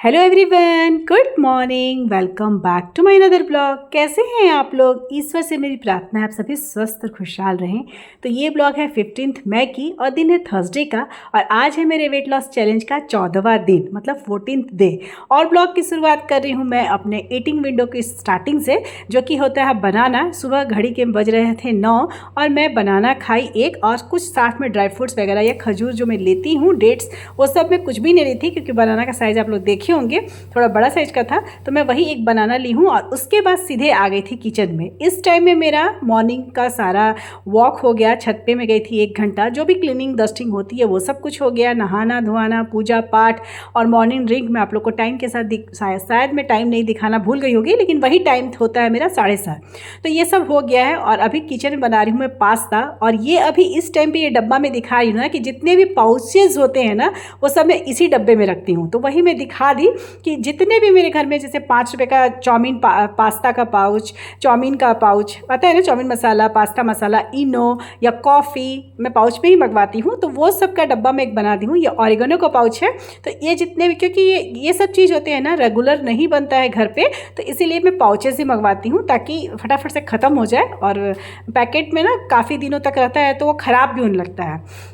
Hello everyone, good morning. Welcome back to my another blog. कैसे हैं आप लोग? ईश्वर से मेरी प्रार्थना है आप सभी स्वस्थ और खुशहाल रहें। तो ये ब्लॉग है 15 मई की और दिन है थर्सडे का, और आज है मेरे वेट लॉस चैलेंज का 14वां दिन, मतलब 14th डे। और ब्लॉग की शुरुआत कर रही हूँ मैं अपने ईटिंग विंडो की स्टार्टिंग से, जो कि होता है बनाना। सुबह घड़ी के बज रहे थे 9 और मैं बनाना खाई एक, और कुछ साथ में ड्राई फ्रूट्स वगैरह या खजूर जो मैं लेती हूँ, डेट्स, वो सब मैं कुछ भी नहीं ली थी, क्योंकि बनाना का साइज़ आप लोग देखे होंगे थोड़ा बड़ा साइज का था, तो मैं वही एक बनाना ली हूँ। और उसके बाद सीधे आ गई थी किचन में। इस टाइम में मेरा मॉर्निंग का सारा वॉक हो गया। छत पे मैं गई थी 1 घंटा, जो भी क्लीनिंग डस्टिंग होती है वो सब कुछ हो गया। नहाना धोआना, पूजा पाठ और मॉर्निंग ड्रिंक। मैं आप लोग को टाइम के साथ शायद मैं टाइम नहीं दिखाना भूल गई होगी, लेकिन वही टाइम होता है मेरा 7:30। तो ये सब हो गया है और अभी किचन में बना रही हूँ मैं पास्ता। और ये अभी इस टाइम पे ये डब्बा में दिखा रही हूँ ना, कि जितने भी पाउचेज होते हैं ना, वो सब मैं इसी डब्बे में रखती हूँ। तो वही मैं दिखा दी कि जितने भी मेरे घर में, जैसे 5 रुपये का चाउमीन पास्ता का पाउच, चाउमीन का पाउच आता है ना, चाउमीन मसाला, पास्ता मसाला, इनो या कॉफ़ी, मैं पाउच में ही मंगवाती हूँ। तो वो सब का डब्बा मैं एक बना दी हूँ। ये ऑरिगेनो का पाउच है। तो ये जितने भी, क्योंकि ये सब चीज़ होते हैं ना, रेगुलर नहीं बनता है घर पे, तो इसीलिए मैं पाउचेस ही मंगवाती हूँ, ताकि फटाफट से ख़त्म हो जाए। और पैकेट में ना काफ़ी दिनों तक रहता है, तो वो ख़राब भी होने लगता है।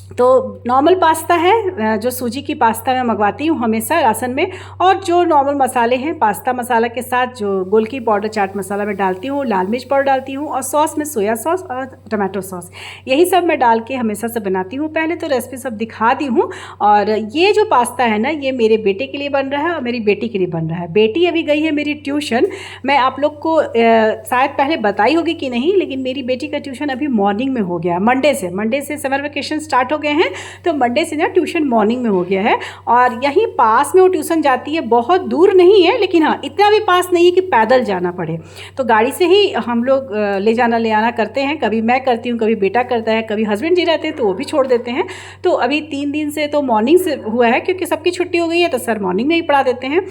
तो नॉर्मल पास्ता है, जो सूजी की पास्ता मैं मंगवाती हूँ हमेशा राशन में। और जो नॉर्मल मसाले हैं, पास्ता मसाला के साथ जो गोलकी पाउडर, चाट मसाला मैं डालती हूँ, लाल मिर्च पाउडर डालती हूँ, और सॉस में सोया सॉस और टमाटो सॉस, यही सब मैं डाल के हमेशा से बनाती हूँ। पहले तो रेसिपी सब दिखा दी हूँ। और ये जो पास्ता है ना, ये मेरे बेटे के लिए बन रहा है और मेरी बेटी के लिए बन रहा है। बेटी अभी गई है मेरी ट्यूशन। मैं आप लोग को शायद पहले बताई होगी कि नहीं, लेकिन मेरी बेटी का ट्यूशन अभी मॉर्निंग में हो गया। मंडे से समर वेकेशन स्टार्ट हो गए हैं, तो मंडे से ना ट्यूशन मॉर्निंग में हो गया है। और यहीं पास में वो ट्यूशन जाती है, बहुत दूर नहीं है, लेकिन हाँ इतना भी पास नहीं है कि पैदल जाना पड़े। तो गाड़ी से ही हम लोग ले जाना ले आना करते हैं। कभी मैं करती हूँ, कभी बेटा करता है, कभी हस्बैंड जी रहते हैं तो वो भी छोड़ देते हैं। तो अभी 3 दिन से तो मॉर्निंग से हुआ है, क्योंकि सबकी छुट्टी हो गई है, तो सर मॉर्निंग में ही पढ़ा देते हैं।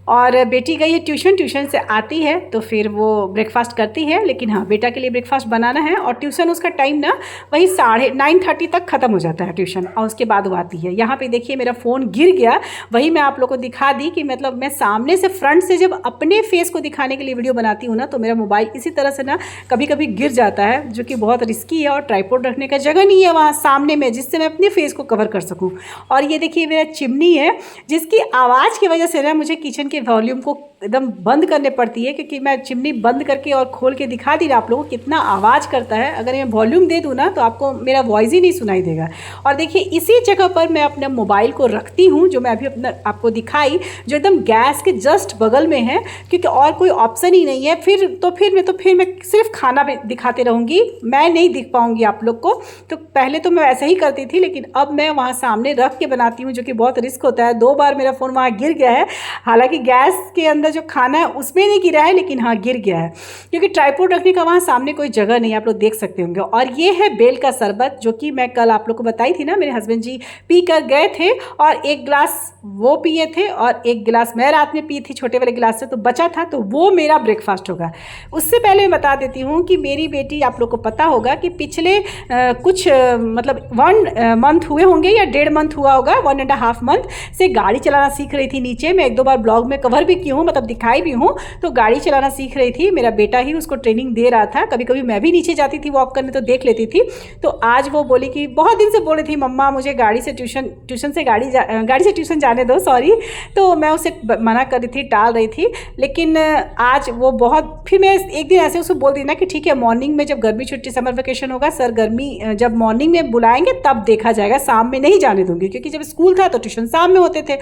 और बेटी गई है ट्यूशन से आती है तो फिर वो ब्रेकफास्ट करती है। लेकिन हाँ, बेटा के लिए ब्रेकफास्ट बनाना है। और ट्यूशन उसका टाइम ना वही 9:30 तक ख़त्म हो जाता है ट्यूशन, और उसके बाद वो आती है। यहाँ पे देखिए मेरा फ़ोन गिर गया, वही मैं आप लोग को दिखा दी कि मतलब मैं सामने से फ्रंट से जब अपने फेस को दिखाने के लिए वीडियो बनाती हूँ ना, तो मेरा मोबाइल इसी तरह से ना कभी कभी गिर जाता है, जो कि बहुत रिस्की है। और ट्राइपॉड रखने का जगह नहीं है वहाँ सामने में, जिससे मैं अपने फेस को कवर कर सकूँ। और ये देखिए मेरा चिमनी है, जिसकी आवाज़ की वजह से ना मुझे किचन के वॉल्यूम को एकदम बंद करने पड़ती है, क्योंकि मैं चिमनी बंद करके और खोल के दिखा दी आप लोगों को कितना आवाज़ करता है। अगर मैं वॉल्यूम दे दूँ ना, तो आपको मेरा वॉइस ही नहीं सुनाई देगा। और देखिए इसी जगह पर मैं अपने मोबाइल को रखती हूँ, जो मैं अभी अपना आपको दिखाई, जो एकदम गैस के जस्ट बगल में है, क्योंकि और कोई ऑप्शन ही नहीं है। फिर मैं सिर्फ खाना भी दिखाते रहूँगी, मैं नहीं दिख पाऊँगी आप लोग को। तो पहले तो मैं ऐसे ही करती थी, लेकिन अब मैं वहाँ सामने रख के बनाती हूँ, जो कि बहुत रिस्क होता है। 2 बार मेरा फ़ोन वहाँ गिर गया है। हालांकि गैस के अंदर जो खाना है उसमें नहीं गिरा है, लेकिन हाँ गिर गया है, क्योंकि ट्राइपॉड रखने का वहाँ सामने कोई जगह नहीं, आप लोग देख सकते होंगे। और ये है बेल का शरबत, जो कि मैं कल आप लोग को बताई थी ना, मेरे हस्बैंड जी पी कर गए थे, और 1 गिलास वो पिए थे और 1 गिलास मैं रात में पी थी छोटे वाले गिलास से, तो बचा था, तो वो मेरा ब्रेकफास्ट होगा। उससे पहले मैं बता देती हूँ कि मेरी बेटी, आप लोग को पता होगा कि पिछले कुछ मतलब 1 मंथ हुए होंगे या 1.5 मंथ हुआ होगा, 1.5 मंथ से गाड़ी चलाना सीख रही थी नीचे। मैं 1-2 बार ब्लॉग में कवर भी की हूँ, मतलब दिखाई भी हूँ। तो गाड़ी चलाना सीख रही थी, मेरा बेटा ही उसको ट्रेनिंग दे रहा था। कभी कभी मैं भी नीचे जाती थी वॉक करने, तो देख लेती थी। तो आज वो बोली कि बहुत दिन से बोल रही थी, मम्मा मुझे गाड़ी से ट्यूशन जाने दो, सॉरी। तो मैं उसे मना कर रही थी, टाल रही थी। लेकिन आज वो बहुत, फिर मैं एक दिन ऐसे उसको बोल दी ना कि ठीक है, मॉर्निंग में जब गर्मी छुट्टी समर वेकेशन होगा, सर गर्मी जब मॉर्निंग में बुलाएंगे तब देखा जाएगा, शाम में नहीं जाने दूंगी, क्योंकि जब स्कूल था तो ट्यूशन शाम में होते थे।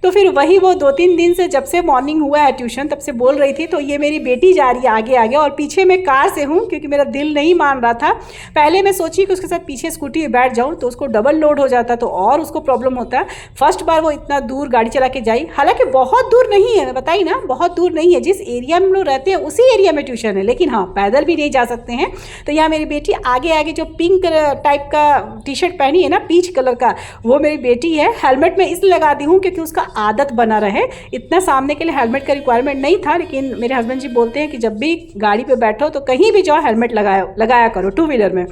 तो फिर वही वो 2-3 दिन से, जब से मॉर्निंग हुआ है ट्यूशन, तब से बोल रही थी। तो ये मेरी बेटी जा रही है आगे आगे, और पीछे मैं कार से हूँ, क्योंकि मेरा दिल नहीं मान रहा था। पहले मैं सोची कि उसके साथ पीछे स्कूटी में बैठ जाऊँ, तो उसको डबल लोड हो जाता, तो और उसको प्रॉब्लम होता। फर्स्ट बार वो इतना दूर गाड़ी चला के जाई, हालांकि बहुत दूर नहीं है, मैं बताई ना, बहुत दूर नहीं है। जिस एरिया में हम लोग रहते हैं उसी एरिया में ट्यूशन है, लेकिन हाँ पैदल भी नहीं जा सकते हैं। तो यहाँ मेरी बेटी आगे आगे, जो पिंक टाइप का टी शर्ट पहनी है ना, पीच कलर का, वो मेरी बेटी है। हेलमेट में इसलिए लगा दी हूँ क्योंकि उसका आदत बना रहे। इतना सामने के लिए हेलमेट का रिक्वायरमेंट नहीं था, लेकिन मेरे हस्बैंड जी बोलते हैं कि जब भी गाड़ी पे बैठो तो कहीं भी जाओ हेलमेट लगाया करो, 2 व्हीलर में।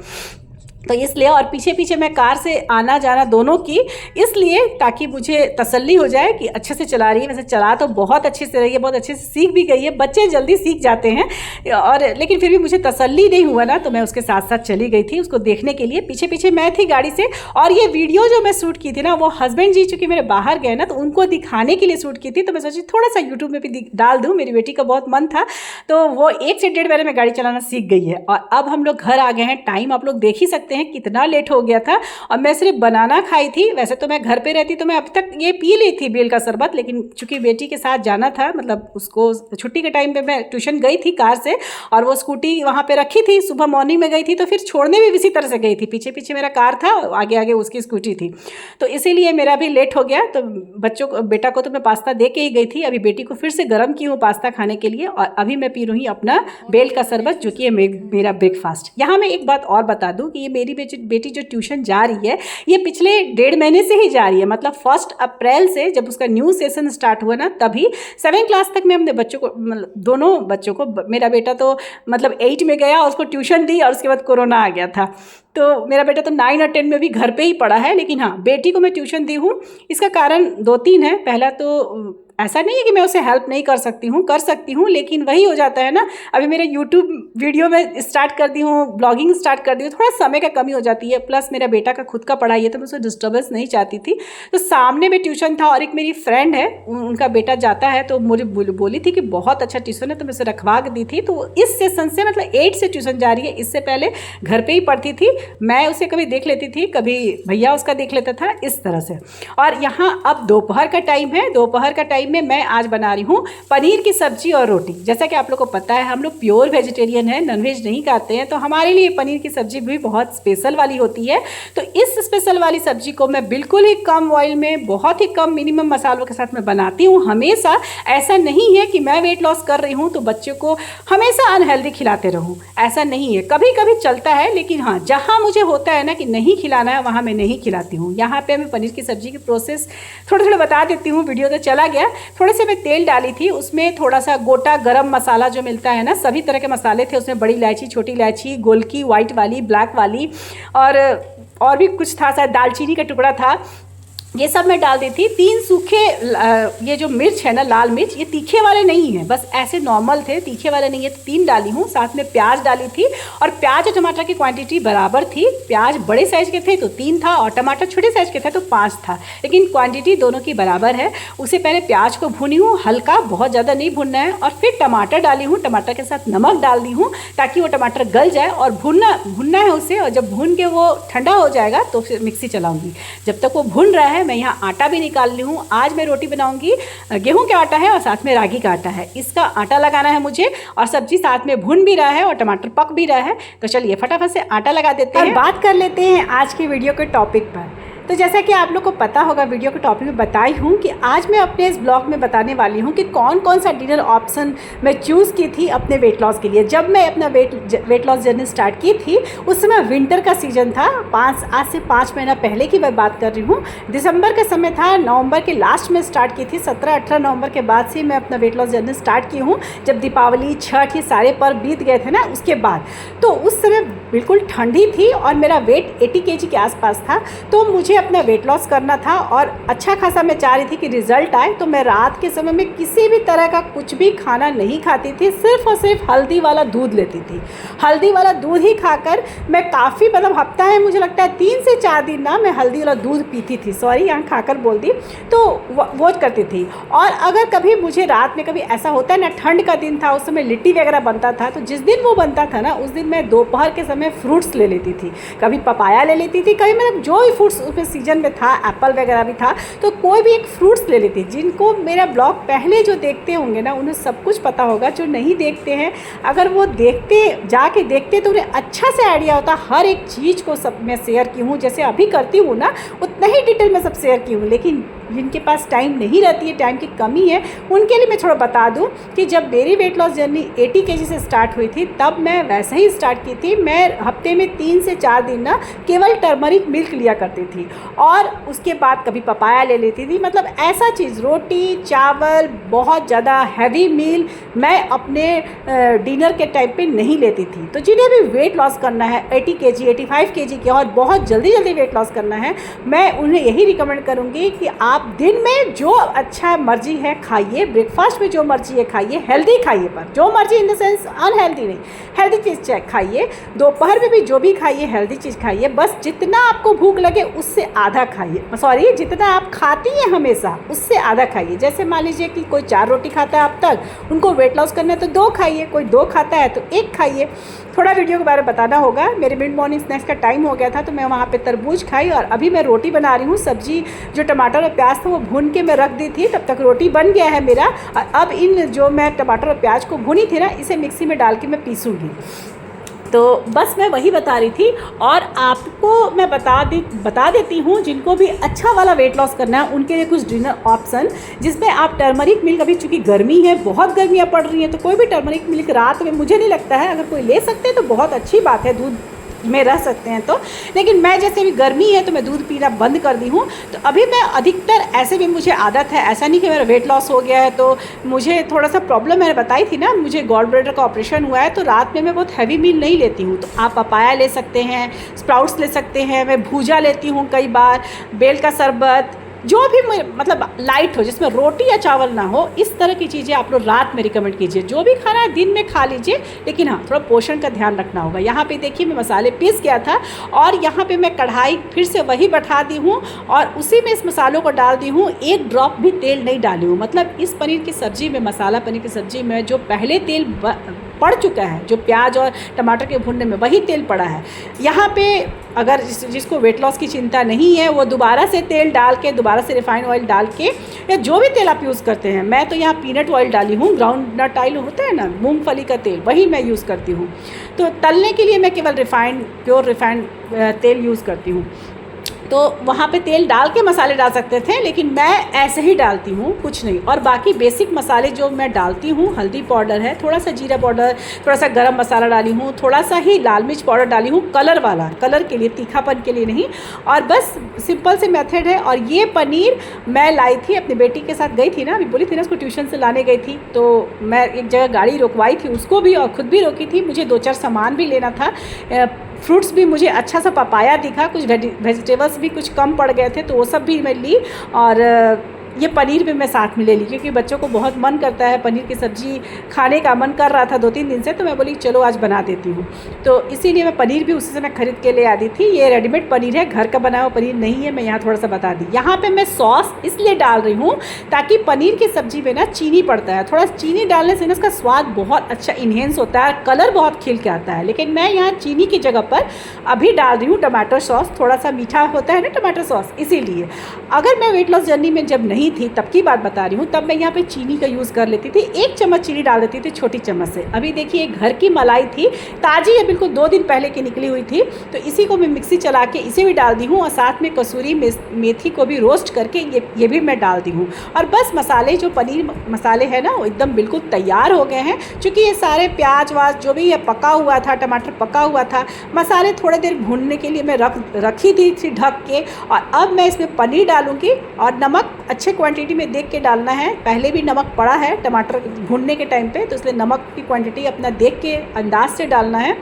तो इसलिए, और पीछे पीछे मैं कार से आना जाना दोनों की, इसलिए ताकि मुझे तसल्ली हो जाए कि अच्छे से चला रही है। वैसे चला तो बहुत अच्छे से रही है, बहुत अच्छे से सीख भी गई है, बच्चे जल्दी सीख जाते हैं, और लेकिन फिर भी मुझे तसल्ली नहीं हुआ ना, तो मैं उसके साथ साथ चली गई थी उसको देखने के लिए। पीछे पीछे मैं थी गाड़ी से, और ये वीडियो जो मैं शूट की थी ना, वो हस्बैंड जी चूँकि मेरे बाहर गए ना, तो उनको दिखाने के लिए शूट की थी। तो मैं सोची थोड़ा सा यूट्यूब में भी डाल दूँ, मेरी बेटी का बहुत मन था। तो वो 1 से 1.5 महीने में गाड़ी चलाना सीख गई है, और अब हम लोग घर आ गए हैं। टाइम आप लोग देख ही सकते हैं कितना लेट हो गया था, और मैं सिर्फ बनाना खाई थी। वैसे तो मैं घर पे रहती तो मैं अब तक ये पी ली थी बेल का शरबत, लेकिन चूंकि बेटी के साथ जाना था, मतलब उसको छुट्टी के टाइम पे मैं ट्यूशन गई थी कार से, और वो स्कूटी वहाँ पे रखी थी, सुबह मॉर्निंग में गई थी, तो फिर छोड़ने भी इसी तरह से गई थी। पीछे पीछे मेरा कार था, आगे आगे उसकी स्कूटी थी, तो इसीलिए मेरा भी लेट हो गया। तो बच्चों को, बेटा को तो मैं पास्ता दे के ही गई थी, अभी बेटी को फिर से गर्म की हूँ पास्ता खाने के लिए, और अभी मैं पी रही हूँ अपना बेल का शरबत, जो कि है मेरा ब्रेकफास्ट। यहाँ मैं एक बात और बता दूँ कि ये मेरी बेटी जो ट्यूशन जा रही है, ये पिछले 1.5 महीने से ही जा रही है। मतलब 1 अप्रैल से जब उसका न्यू सेशन स्टार्ट हुआ ना, तभी 7 क्लास तक मैं अपने बच्चों को, मतलब दोनों बच्चों को, मेरा बेटा तो मतलब 8 में गया, उसको ट्यूशन दी, और उसके बाद कोरोना आ गया था। तो मेरा बेटा तो 9 और 10 में भी घर पे ही पढ़ा है, लेकिन हाँ, बेटी को मैं ट्यूशन दी हूँ। इसका कारण 2-3 है। पहला तो ऐसा नहीं है कि मैं उसे हेल्प नहीं कर सकती हूँ, कर सकती हूँ, लेकिन वही हो जाता है ना, अभी मेरे यूट्यूब वीडियो में स्टार्ट कर दी हूँ, ब्लॉगिंग स्टार्ट कर दी हूँ, थोड़ा समय का कमी हो जाती है। प्लस मेरा बेटा का खुद का पढ़ाई है, तो मैं उसे डिस्टर्बेंस नहीं चाहती थी। तो सामने में ट्यूशन था, और एक मेरी फ्रेंड है, उनका बेटा जाता है, तो मुझे बोली थी कि बहुत अच्छा ट्यूशन है, तो मैं उसे रखवा दी थी। तो इस सेशन से, मतलब 8 से ट्यूशन जा रही है। इससे पहले घर पर ही पढ़ती थी, मैं उसे कभी देख लेती थी, कभी भैया उसका देख लेता था, इस तरह से। और यहाँ अब दोपहर का टाइम है, दोपहर का टाइम में मैं आज बना रही हूँ पनीर की सब्जी और रोटी। जैसा कि आप लोग को पता है, हम लोग प्योर वेजिटेरियन हैं, नॉनवेज नहीं खाते हैं, तो हमारे लिए पनीर की सब्जी भी बहुत स्पेशल वाली होती है। तो इस स्पेशल वाली सब्जी को मैं बिल्कुल ही कम ऑयल में, बहुत ही कम मिनिमम मसालों के साथ मैं बनाती हूँ हमेशा। ऐसा नहीं है कि मैं वेट लॉस कर रही हूँ तो बच्चों को हमेशा अनहेल्दी खिलाते रहूँ, ऐसा नहीं है। कभी कभी चलता है, लेकिन हाँ, जहाँ मुझे होता है ना कि नहीं खिलाना है, वहाँ मैं नहीं खिलाती हूँ। यहाँ पे मैं पनीर की सब्जी की प्रोसेस थोड़ा थोड़ा बता देती हूँ, वीडियो तो चला गया। थोड़े से मैं तेल डाली थी, उसमें थोड़ा सा गोटा गरम मसाला जो मिलता है ना, सभी तरह के मसाले थे उसमें, बड़ी इलायची, छोटी इलायची, गोलकी, वाइट वाली, ब्लैक वाली, और भी कुछ था, शायद दालचीनी का टुकड़ा था, ये सब मैं डाल दी थी। 3 सूखे ये जो मिर्च है ना, लाल मिर्च, ये तीखे वाले नहीं है, बस ऐसे नॉर्मल थे, तीखे वाले नहीं है, तो 3 डाली हूँ। साथ में प्याज डाली थी, और प्याज और टमाटर की क्वांटिटी बराबर थी। प्याज बड़े साइज़ के थे तो 3 था, और टमाटर छोटे साइज़ के थे तो 5 था, लेकिन क्वांटिटी दोनों की बराबर है। उसे पहले प्याज को भुनी हूँ हल्का, बहुत ज़्यादा नहीं भुनना है, और फिर टमाटर डाली हूँ, टमाटर के साथ नमक डाल दी हूँ ताकि वो टमाटर गल जाए, और भुनना है उसे। और जब भुन के वो ठंडा हो जाएगा तो फिर मिक्सी चलाऊँगी। जब तक वो भुन रहा है, मैं यहाँ आटा भी निकाल ली हूँ। आज मैं रोटी बनाऊंगी, गेहूं का आटा है और साथ में रागी का आटा है, इसका आटा लगाना है मुझे, और सब्जी साथ में भुन भी रहा है और टमाटर पक भी रहा है। तो चलिए फटाफट से आटा लगा देते हैं और बात कर लेते हैं आज की वीडियो के टॉपिक पर। तो जैसा कि आप लोग को पता होगा, वीडियो के टॉपिक में बताई हूँ कि आज मैं अपने इस ब्लॉग में बताने वाली हूँ कि कौन कौन सा डिनर ऑप्शन मैं चूज़ की थी अपने वेट लॉस के लिए। जब मैं अपना वेट लॉस जर्नी स्टार्ट की थी, उस समय विंटर का सीज़न था, आज से 5 महीना पहले की मैं बात कर रही हूँ। दिसंबर का समय था, नवंबर के लास्ट में स्टार्ट की थी, 17-18 नवंबर के बाद से मैं अपना वेट लॉस जर्नी स्टार्ट की हूँ। जब दीपावली, छठ, ये सारे पर्व बीत गए थे ना, उसके बाद तो उस समय बिल्कुल ठंडी थी और मेरा वेट 80 kg के आसपास था। तो मुझे अपना वेट लॉस करना था और अच्छा खासा मैं चाह रही थी कि रिजल्ट आए। तो मैं रात के समय में किसी भी तरह का कुछ भी खाना नहीं खाती थी, सिर्फ और सिर्फ हल्दी वाला दूध लेती थी। हल्दी वाला दूध ही खाकर मैं काफ़ी, मतलब हफ्ता है, मुझे लगता है 3 से 4 दिन ना मैं हल्दी वाला दूध पीती थी। सॉरी, यहाँ खाकर बोल दी, तो वो करती थी। और अगर कभी मुझे रात में कभी ऐसा होता है ना, ठंड का दिन था, उस समय लिट्टी वगैरह बनता था, तो जिस दिन वो बनता था ना, उस दिन मैं दोपहर के समय फ्रूट्स ले लेती थी। कभी पपाया ले लेती थी, कभी मतलब जो भी फ्रूट्स उसमें सीजन में था, एप्पल वगैरह भी था, तो कोई भी एक फ्रूट्स ले लेती। जिनको मेरा ब्लॉग पहले जो देखते होंगे ना, उन्हें सब कुछ पता होगा। जो नहीं देखते हैं, अगर वो जाके देखते तो उन्हें अच्छा से आइडिया होता। हर एक चीज़ को सब मैं शेयर की हूँ, जैसे अभी करती हूँ ना, उतना ही डिटेल में सब शेयर की हूँ। लेकिन जिनके पास टाइम नहीं रहती है, टाइम की कमी है, उनके लिए मैं थोड़ा बता दूं कि जब मेरी वेट लॉस जर्नी 80 kg से स्टार्ट हुई थी तब मैं वैसे ही स्टार्ट की थी। मैं हफ्ते में 3 से 4 दिन ना केवल टर्मरिक मिल्क लिया करती थी और उसके बाद कभी पपाया ले लेती थी। मतलब ऐसा चीज़, रोटी चावल, बहुत ज़्यादा हैवी मील मैं अपने डिनर के टाइम पे नहीं लेती थी। तो जिन्हें भी वेट लॉस करना है 80 kg 85 kg के और बहुत जल्दी वेट लॉस करना है, मैं उन्हें यही रिकमेंड करूँगी कि आप दिन में जो अच्छा मर्जी है खाइए, ब्रेकफास्ट में जो मर्जी है खाइए, हेल्दी खाइए, पर जो मर्जी इन द सेंस अनहेल्दी नहीं, हेल्दी चीज़ खाइए। दोपहर में भी जो भी खाइए हेल्दी चीज़ खाइए, बस जितना आपको भूख लगे उससे आधा खाइए, सॉरी जितना आप खाती हैं हमेशा उससे आधा खाइए। जैसे मान लीजिए कि कोई 4 रोटी खाता है अब तक, उनको वेट लॉस करना है तो 2 खाइए, कोई 2 खाता है तो 1 खाइए। थोड़ा वीडियो के बारे में बताना होगा, मेरे मिड मॉर्निंग स्नैक्स का टाइम हो गया था तो मैं वहाँ पे तरबूज खाई और अभी मैं रोटी बना रही हूँ। सब्जी जो टमाटर और प्याज था वो भून के मैं रख दी थी, तब तक रोटी बन गया है मेरा। और अब इन जो मैं टमाटर और प्याज को भुनी थी ना, इसे मिक्सी में डाल के मैं पीसूँगी। तो बस मैं वही बता रही थी। और आपको मैं बता देती हूँ जिनको भी अच्छा वाला वेट लॉस करना है उनके लिए कुछ डिनर ऑप्शन, जिसमें आप टर्मरिक मिल्क, अभी चूँकि गर्मी है, बहुत गर्मियाँ पड़ रही हैं, तो कोई भी टर्मरिक मिल्क रात में मुझे नहीं लगता है, अगर कोई ले सकते हैं तो बहुत अच्छी बात है, दूध में रह सकते हैं तो। लेकिन मैं जैसे भी गर्मी है तो मैं दूध पीना बंद कर दी हूँ। तो अभी मैं अधिकतर, ऐसे भी मुझे आदत है, ऐसा नहीं कि मेरा वेट लॉस हो गया है तो मुझे थोड़ा सा प्रॉब्लम मैंने बताई थी ना, मुझे गॉल ब्लैडर का ऑपरेशन हुआ है तो रात में मैं बहुत हैवी मील नहीं लेती हूँ। तो आप पपाया ले सकते हैं, स्प्राउट्स ले सकते हैं, मैं भूजा लेती हूँ कई बार, बेल का शरबत, जो भी मतलब लाइट हो, जिसमें रोटी या चावल ना हो, इस तरह की चीज़ें आप लोग रात में रिकमेंड कीजिए। जो भी खाना है दिन में खा लीजिए, लेकिन हाँ थोड़ा पोषण का ध्यान रखना होगा। यहाँ पे देखिए मैं मसाले पीस गया था और यहाँ पे मैं कढ़ाई फिर से वही बैठा दी हूँ और उसी में इस मसालों को डाल दी हूँ। 1 ड्रॉप भी तेल नहीं डाली हूँ। मतलब इस पनीर की सब्ज़ी में, मसाला पनीर की सब्ज़ी में जो पहले तेल पड़ चुका है, जो प्याज और टमाटर के भुनने में वही तेल पड़ा है। यहाँ पे अगर जिसको वेट लॉस की चिंता नहीं है वो दोबारा से तेल डाल के, दोबारा से रिफाइंड ऑयल डाल के, या जो भी तेल आप यूज़ करते हैं, मैं तो यहाँ पीनट ऑयल डाली हूँ, ग्राउंड नट ऑयल होता है ना, मूंगफली का तेल, वही मैं यूज़ करती हूँ। तो तलने के लिए मैं केवल प्योर रिफाइंड तेल यूज़ करती हूँ। तो वहाँ पे तेल डाल के मसाले डाल सकते थे, लेकिन मैं ऐसे ही डालती हूँ, कुछ नहीं। और बाकी बेसिक मसाले जो मैं डालती हूँ, हल्दी पाउडर है, थोड़ा सा जीरा पाउडर, थोड़ा सा गरम मसाला डाली हूँ, थोड़ा सा ही लाल मिर्च पाउडर डाली हूँ, कलर वाला, कलर के लिए, तीखापन के लिए नहीं। और बस सिंपल से मेथड है। और ये पनीर मैं लाई थी, अपनी बेटी के साथ गई थी ना, अभी बोली थी ना उसको ट्यूशन से लाने गई थी, तो मैं एक जगह गाड़ी रुकवाई थी, उसको भी और ख़ुद भी रोकी थी। मुझे 2-4 सामान भी लेना था, फ्रूट्स भी, मुझे अच्छा सा पपाया दिखा, कुछ वेजिटेबल्स भी कुछ कम पड़ गए थे तो वो सब भी मैं ली। और ये पनीर भी मैं साथ में ले ली क्योंकि बच्चों को बहुत मन करता है, पनीर की सब्ज़ी खाने का मन कर रहा था 2-3 दिन से, तो मैं बोली चलो आज बना देती हूँ। तो इसीलिए मैं पनीर भी उसी से मैं ख़रीद के ले आती थी। ये रेडीमेड पनीर है, घर का बना हुआ पनीर नहीं है। मैं यहाँ थोड़ा सा बता दी, यहाँ पे मैं सॉस इसलिए डाल रही हूँ ताकि पनीर की सब्ज़ी में ना चीनी पड़ता है, थोड़ा चीनी डालने से ना इसका स्वाद बहुत अच्छा इन्हेंस होता है, कलर बहुत खिल के आता है। लेकिन मैं यहाँ चीनी की जगह पर अभी डाल रही हूँ टमाटो सॉस, थोड़ा सा मीठा होता है ना टमाटो सॉस, इसीलिए। अगर मैं वेट लॉस जर्नी में जब नहीं थी तब की बात बता रही हूँ, तब मैं यहाँ पे चीनी का यूज़ कर लेती थी। 1 चम्मच चीनी डाल देती थी, छोटी चम्मच से। अभी देखिए घर की मलाई थी, ताज़ी है, बिल्कुल 2 दिन पहले की निकली हुई थी, तो इसी को मैं मिक्सी चला के इसे भी डाल दी हूँ और साथ में कसूरी मेथी को भी रोस्ट करके ये भी मैं डाल दी हूँ। और बस मसाले, जो पनीर मसाले हैं ना, वो एकदम बिल्कुल तैयार हो गए हैं। चूँकि ये सारे प्याज वाज जो भी है पका हुआ था, टमाटर पका हुआ था, मसाले थोड़ी देर भूनने के लिए मैं रखी थी ढक के। और अब मैं इसमें पनीर डालूँगी और नमक अच्छे क्वांटिटी में देख के डालना है। पहले भी नमक पड़ा है टमाटर भूनने के टाइम पे, तो इसलिए नमक की क्वांटिटी अपना देख के अंदाज से डालना है।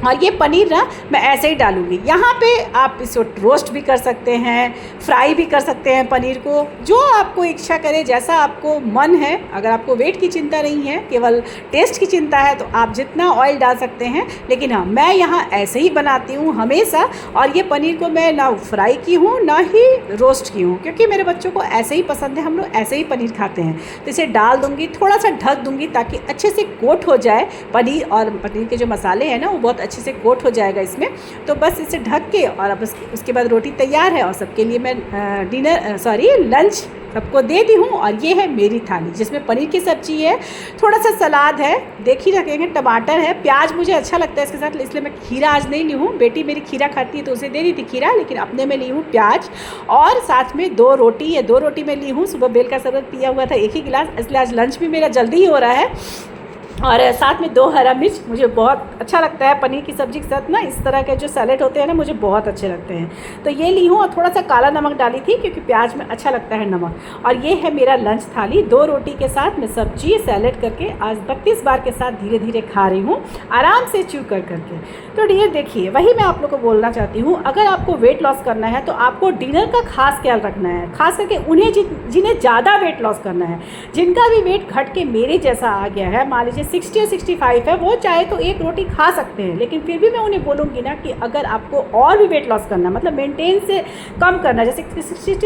और ये पनीर ना मैं ऐसे ही डालूँगी। यहाँ पे आप इसको रोस्ट भी कर सकते हैं, फ्राई भी कर सकते हैं पनीर को, जो आपको इच्छा करे, जैसा आपको मन है। अगर आपको वेट की चिंता नहीं है, केवल टेस्ट की चिंता है, तो आप जितना ऑयल डाल सकते हैं। लेकिन हाँ, मैं यहाँ ऐसे ही बनाती हूँ हमेशा। और ये पनीर को मैं ना फ्राई की हूँ ना ही रोस्ट की हूँ, क्योंकि मेरे बच्चों को ऐसे ही पसंद है, हम लोग ऐसे ही पनीर खाते हैं। तो इसे डाल दूँगी, थोड़ा सा ढक दूँगी ताकि अच्छे से कोट हो जाए पनीर, और पनीर के जो मसाले हैं ना वो बहुत अच्छे अच्छे से कोट हो जाएगा इसमें। तो बस इसे ढक के और अब उसके बाद रोटी तैयार है और सबके लिए मैं लंच सबको दे दी हूँ। और ये है मेरी थाली जिसमें पनीर की सब्ज़ी है, थोड़ा सा सलाद है, देख ही रखेंगे, टमाटर है, प्याज मुझे अच्छा लगता है इसके साथ, इसलिए मैं खीरा आज नहीं ली हूँ। बेटी मेरी खीरा खाती है तो उसे दे दी थी खीरा, लेकिन अपने में ली हूँ प्याज। और साथ में 2 रोटी है, 2 रोटी मैं ली हूँ। सुबह बेल का शरबत पिया हुआ था 1 ही गिलास, इसलिए आज लंच भी मेरा जल्दी ही हो रहा है। और साथ में 2 हरा मिर्च, मुझे बहुत अच्छा लगता है पनीर की सब्ज़ी के साथ ना, इस तरह के जो सैलेड होते हैं ना मुझे बहुत अच्छे लगते हैं। तो ये ली हूँ और थोड़ा सा काला नमक डाली थी क्योंकि प्याज में अच्छा लगता है नमक। और ये है मेरा लंच थाली, 2 रोटी के साथ मैं सब्जी सैलेड करके आज 32 बार के साथ धीरे धीरे खा रही हूँ, आराम से च्यू कर करके। तो डियर देखिए, वही मैं आप लोग को बोलना चाहती हूँ, अगर आपको वेट लॉस करना है तो आपको डिनर का खास ख्याल रखना है, खास करके उन्हें जिन्हें ज़्यादा वेट लॉस करना है। जिनका भी वेट घट के मेरे जैसा आ गया है, मान लीजिए 60 या 65 है, वो चाहे तो 1 रोटी खा सकते हैं, लेकिन फिर भी मैं उन्हें बोलूँगी ना कि अगर आपको और भी वेट लॉस करना, मतलब मेंटेन से कम करना, जैसे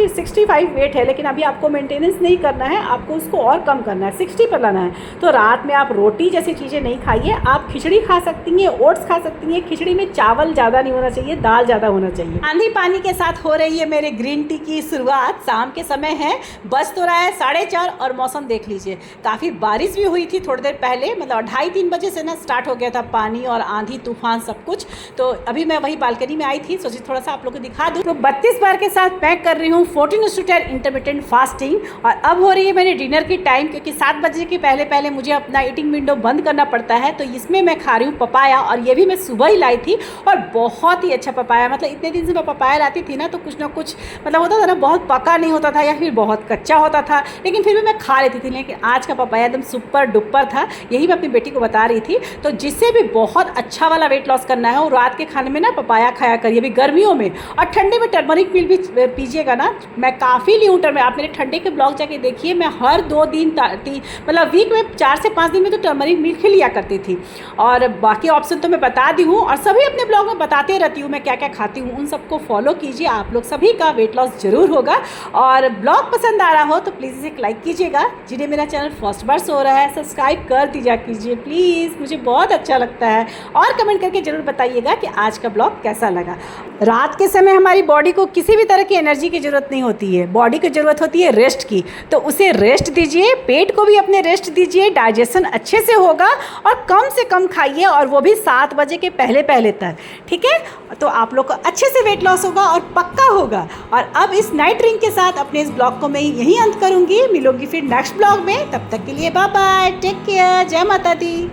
65 वेट है लेकिन अभी आपको मेंटेनेंस नहीं करना है, आपको उसको और कम करना है, 60 पर लाना है, तो रात में आप रोटी जैसी चीज़ें नहीं खाइए, आप खिचड़ी खा सकती हैं, ओट्स खा सकती हैं। खिचड़ी में चावल ज़्यादा नहीं होना चाहिए, दाल ज़्यादा होना चाहिए। आंधी पानी के साथ हो रही है मेरे ग्रीन टी की शुरुआत। शाम के समय है, बज तो रहा है 4:30 और मौसम देख लीजिए, काफ़ी बारिश भी हुई थी थोड़ी देर पहले, मतलब 2:30-3 बजे से ना स्टार्ट हो गया था पानी और आंधी तूफान सब कुछ। तो अभी मैं वही बालकनी में आई थी, सोची थोड़ा सा आप लोग को दिखा दूँ। तो 32 बार के साथ पैक कर रही हूँ 14:10 इंटरमिटेंट फास्टिंग। और अब हो रही है मेरे डिनर की टाइम, क्योंकि 7 बजे के पहले पहले मुझे अपना ईटिंग विंडो बंद करना पड़ता है। तो इसमें मैं खा रही हूँ पपाया, और ये भी मैं सुबह ही लाई थी और बहुत ही अच्छा पपाया। मतलब इतने दिन से मैं पपाया लाती थी ना तो कुछ ना कुछ मतलब होता था ना, बहुत पका नहीं होता था या फिर बहुत कच्चा होता था, लेकिन फिर भी मैं खा लेती थी। लेकिन आज का पपाया एकदम सुपर डुपर था, यही मैं अपनी बेटी को बता रही थी। तो जिससे भी बहुत अच्छा वाला वेट लॉस करना है वो रात के खाने में ना पपाया खाया करिए अभी गर्मियों में। और ठंडे में टर्मरिक मिल्क भी पीजिएगा ना, मैं काफ़ी ली हूँ आप मेरे ठंडे के ब्लॉग जाके देखिए, मैं हर 2 दिन मतलब वीक में 4 से 5 दिन में तो टर्मरिक मिल्क ही लिया करती थी। और बाकी ऑप्शन तो मैं बता दी हूँ और सभी अपने ब्लॉग में बताते रहती हूँ मैं क्या क्या खाती हूँ, उन सबको फॉलो कीजिए, आप लोग सभी का वेट लॉस जरूर होगा। और ब्लॉग पसंद आ रहा हो तो प्लीज़ इसे लाइक कीजिएगा, जिन्हें मेरा चैनल फर्स्ट बार शो रहा है सब्सक्राइब कर दीजिए कीजिए प्लीज़, मुझे बहुत अच्छा लगता है। और कमेंट करके ज़रूर बताइएगा कि आज का ब्लॉग कैसा लगा। रात के समय हमारी बॉडी को किसी भी तरह की एनर्जी की ज़रूरत नहीं होती है, बॉडी की ज़रूरत होती है रेस्ट की, तो उसे रेस्ट दीजिए, पेट को भी अपने रेस्ट दीजिए, डाइजेशन अच्छे से होगा। और कम से कम खाइए, और वो भी 7 बजे के पहले पहले तक, ठीक है? तो आप लोग को अच्छे से वेट लॉस होगा और पक्का होगा। और अब इस नाइट ड्रिंक के साथ अपने इस ब्लॉग को मैं यहीं अंत करूँगी, मिलूंगी फिर नेक्स्ट ब्लॉग में, तब तक के लिए बाय बाय, टेक केयर, जय माता दी।